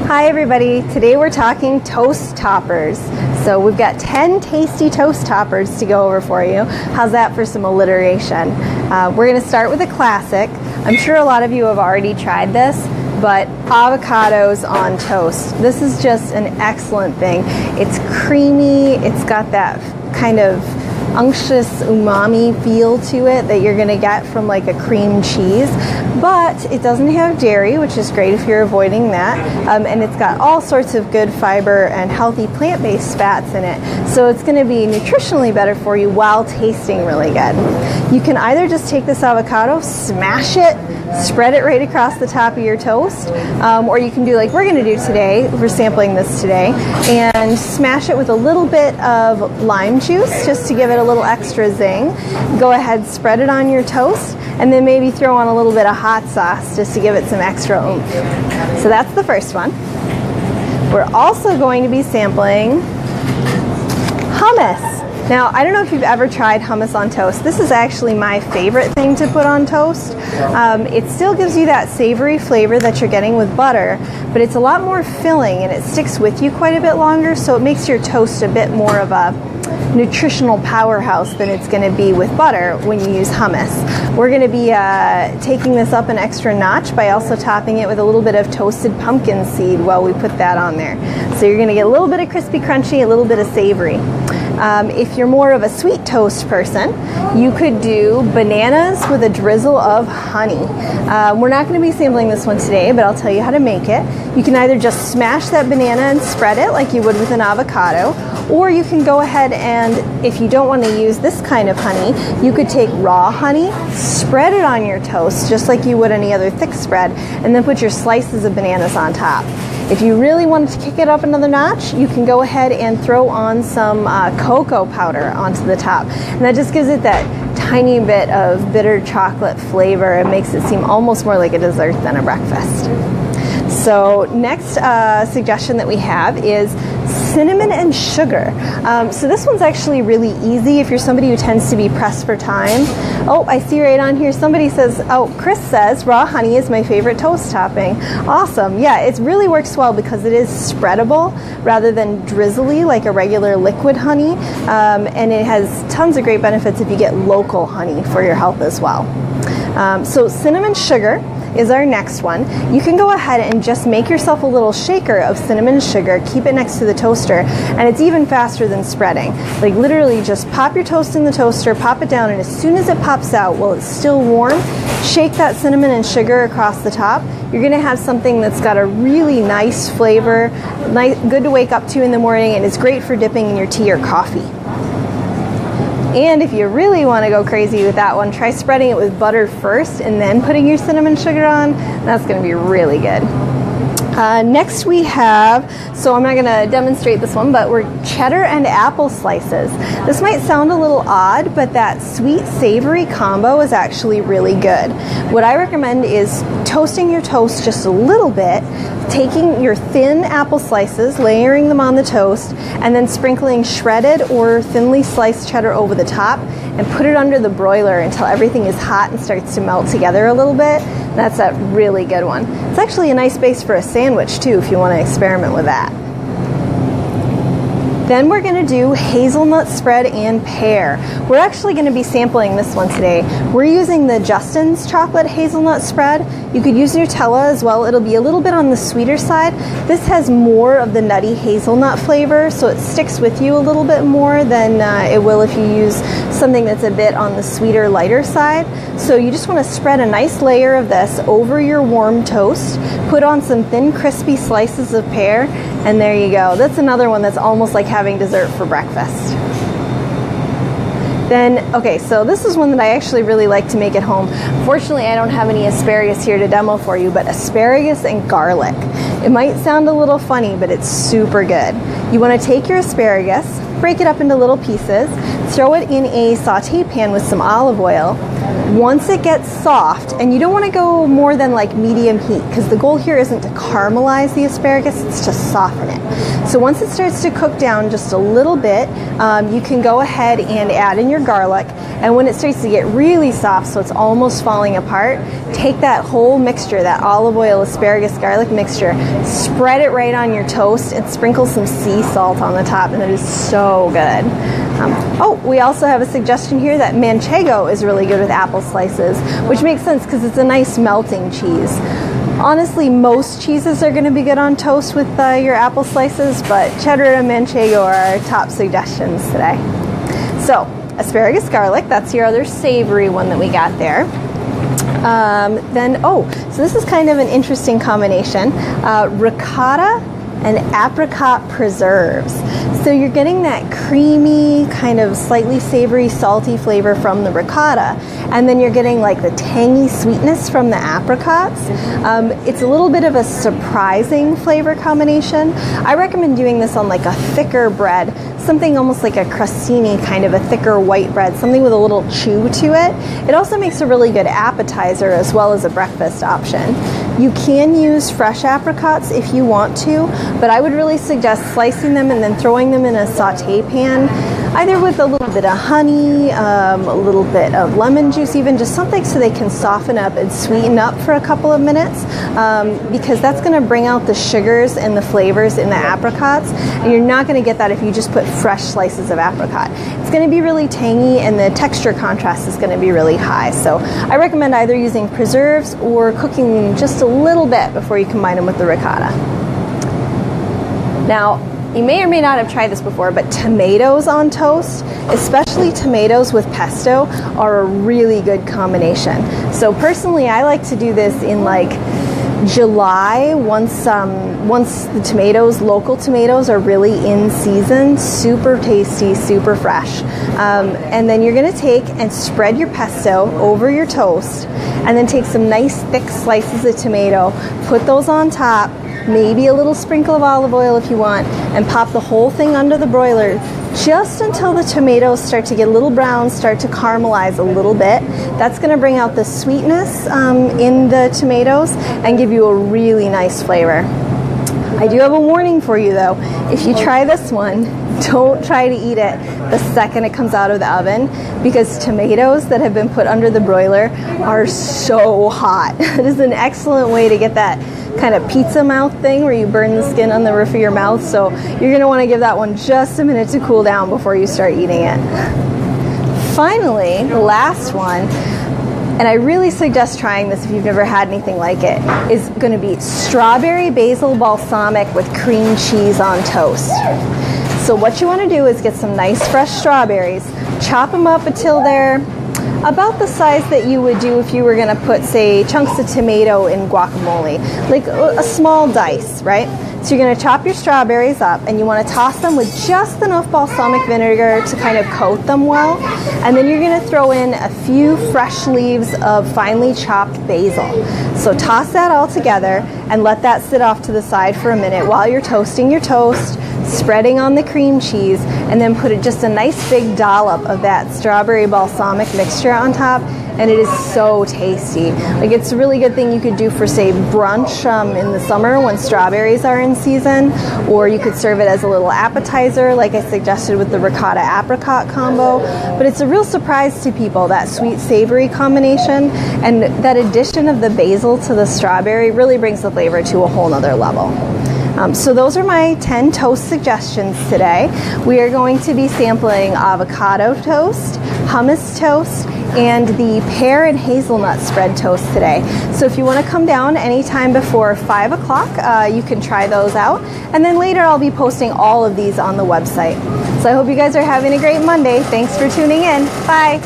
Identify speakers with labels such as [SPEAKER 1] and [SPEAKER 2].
[SPEAKER 1] Hi everybody, today we're talking toast toppers. So we've got 10 tasty toast toppers to go over for you. How's that for some alliteration? We're going to start with a classic. I'm sure a lot of you have already tried this, but avocados on toast. This is just an excellent thing. It's creamy, it's got that kind of unctuous umami feel to it that you're going to get from like a cream cheese, but it doesn't have dairy, which is great if you're avoiding that, and it's got all sorts of good fiber and healthy plant-based fats in it, so it's going to be nutritionally better for you while tasting really good. You can either just take this avocado, smash it, spread it right across the top of your toast, or you can do like we're going to do today. We're sampling this today, and smash it with a little bit of lime juice just to give it a little extra zing. Go ahead, spread it on your toast, and then maybe throw on a little bit of hot sauce just to give it some extra oomph. So that's the first one. We're also going to be sampling hummus. Now, I don't know if you've ever tried hummus on toast. This is actually my favorite thing to put on toast. It still gives you that savory flavor that you're getting with butter, but it's a lot more filling and it sticks with you quite a bit longer, so it makes your toast a bit more of a nutritional powerhouse than it's going to be with butter when you use hummus. We're going to be taking this up an extra notch by also topping it with a little bit of toasted pumpkin seed while we put that on there. So you're going to get a little bit of crispy crunchy, a little bit of savory. If you're more of a sweet toast person, you could do bananas with a drizzle of honey. We're not going to be sampling this one today, but I'll tell you how to make it. You can either just smash that banana and spread it like you would with an avocado, or you can go ahead and, if you don't want to use this kind of honey, you could take raw honey, spread it on your toast just like you would any other thick spread, and then put your slices of bananas on top. If you really wanted to kick it up another notch, you can go ahead and throw on some cocoa powder onto the top. And that just gives it that tiny bit of bitter chocolate flavor and makes it seem almost more like a dessert than a breakfast. So next suggestion that we have is cinnamon and sugar. So this one's actually really easy if you're somebody who tends to be pressed for time. Oh, I see right on here somebody says, oh, Chris says raw honey is my favorite toast topping. Awesome. Yeah, it really works well because it is spreadable rather than drizzly like a regular liquid honey, and it has tons of great benefits if you get local honey for your health as well. So cinnamon sugar is our next one. You can go ahead and just make yourself a little shaker of cinnamon sugar, keep it next to the toaster, and it's even faster than spreading. Like literally just pop your toast in the toaster, pop it down, and as soon as it pops out while it's still warm, shake that cinnamon and sugar across the top. You're going to have something that's got a really nice flavor, good to wake up to in the morning, and it's great for dipping in your tea or coffee. And if you really want to go crazy with that one, try spreading it with butter first and then putting your cinnamon sugar on. That's going to be really good. Next we have, so I'm not going to demonstrate this one, but we're cheddar and apple slices. This might sound a little odd, but that sweet savory combo is actually really good. What I recommend is toasting your toast just a little bit, taking your thin apple slices, layering them on the toast, and then sprinkling shredded or thinly sliced cheddar over the top, and put it under the broiler until everything is hot and starts to melt together a little bit. That's a really good one. It's actually a nice base for a sandwich too if you want to experiment with that. Then we're going to do hazelnut spread and pear. We're actually going to be sampling this one today. We're using the Justin's chocolate hazelnut spread. You could use Nutella as well. It'll be a little bit on the sweeter side. This has more of the nutty hazelnut flavor, so it sticks with you a little bit more than it will if you use something that's a bit on the sweeter, lighter side. So you just want to spread a nice layer of this over your warm toast, put on some thin crispy slices of pear, and there you go. That's another one that's almost like having dessert for breakfast. Then, okay, so this is one that I actually really like to make at home. Fortunately, I don't have any asparagus here to demo for you, but asparagus and garlic. It might sound a little funny, but it's super good. You want to take your asparagus, break it up into little pieces, throw it in a saute pan with some olive oil, Once it gets soft, and you don't want to go more than like medium heat, because the goal here isn't to caramelize the asparagus, it's to soften it. So once it starts to cook down just a little bit, you can go ahead and add in your garlic. And when it starts to get really soft, so it's almost falling apart, take that whole mixture, that olive oil, asparagus, garlic mixture, spread it right on your toast, and sprinkle some sea salt on the top, and it is so good. We also have a suggestion here that manchego is really good with apple slices, which makes sense because it's a nice melting cheese. Honestly, most cheeses are going to be good on toast with your apple slices, but cheddar and manchego are our top suggestions today. So, asparagus garlic, that's your other savory one that we got there. So this is kind of an interesting combination. Ricotta and apricot preserves. So you're getting that creamy, kind of slightly savory, salty flavor from the ricotta, and then you're getting like the tangy sweetness from the apricots. It's a little bit of a surprising flavor combination. I recommend doing this on like a thicker bread, something almost like a crostini, kind of a thicker white bread, something with a little chew to it. It also makes a really good appetizer as well as a breakfast option. You can use fresh apricots if you want to, but I would really suggest slicing them and then throwing them in a saute pan, either with a little bit of honey, a little bit of lemon juice, even just something so they can soften up and sweeten up for a couple of minutes, because that's going to bring out the sugars and the flavors in the apricots, and you're not going to get that if you just put fresh slices of apricot. It's going to be really tangy, and the texture contrast is going to be really high. So I recommend either using preserves or cooking just a little bit before you combine them with the ricotta. Now, you may or may not have tried this before, but tomatoes on toast, especially tomatoes with pesto, are a really good combination. So personally, I like to do this in like July, once the tomatoes, local tomatoes, are really in season, super tasty, super fresh. And then you're going to take and spread your pesto over your toast, and then take some nice thick slices of tomato, put those on top, maybe a little sprinkle of olive oil if you want, and pop the whole thing under the broiler just until the tomatoes start to get a little brown, start to caramelize a little bit. That's going to bring out the sweetness in the tomatoes and give you a really nice flavor. I do have a warning for you though. If you try this one, don't try to eat it the second it comes out of the oven, because tomatoes that have been put under the broiler are so hot. It is an excellent way to get that kind of pizza mouth thing where you burn the skin on the roof of your mouth. So you're going to want to give that one just a minute to cool down before you start eating it. Finally, the last one, and I really suggest trying this if you've never had anything like it, is going to be strawberry basil balsamic with cream cheese on toast. So what you want to do is get some nice fresh strawberries, chop them up until they're about the size that you would do if you were going to put, say, chunks of tomato in guacamole, like a small dice, right? So you're going to chop your strawberries up, and you want to toss them with just enough balsamic vinegar to kind of coat them well. And then you're going to throw in a few fresh leaves of finely chopped basil. So toss that all together and let that sit off to the side for a minute while you're toasting your toast, spreading on the cream cheese, and then put just a nice big dollop of that strawberry balsamic mixture on top, and it is so tasty. Like, it's a really good thing you could do for, say, brunch in the summer when strawberries are in season, or you could serve it as a little appetizer like I suggested with the ricotta apricot combo. But it's a real surprise to people, that sweet savory combination, and that addition of the basil to the strawberry really brings the flavor to a whole nother level. So those are my 10 toast suggestions today. We are going to be sampling avocado toast, hummus toast, and the pear and hazelnut spread toast today. So if you want to come down anytime before 5 o'clock, you can try those out. And then later I'll be posting all of these on the website. So I hope you guys are having a great Monday. Thanks for tuning in. Bye.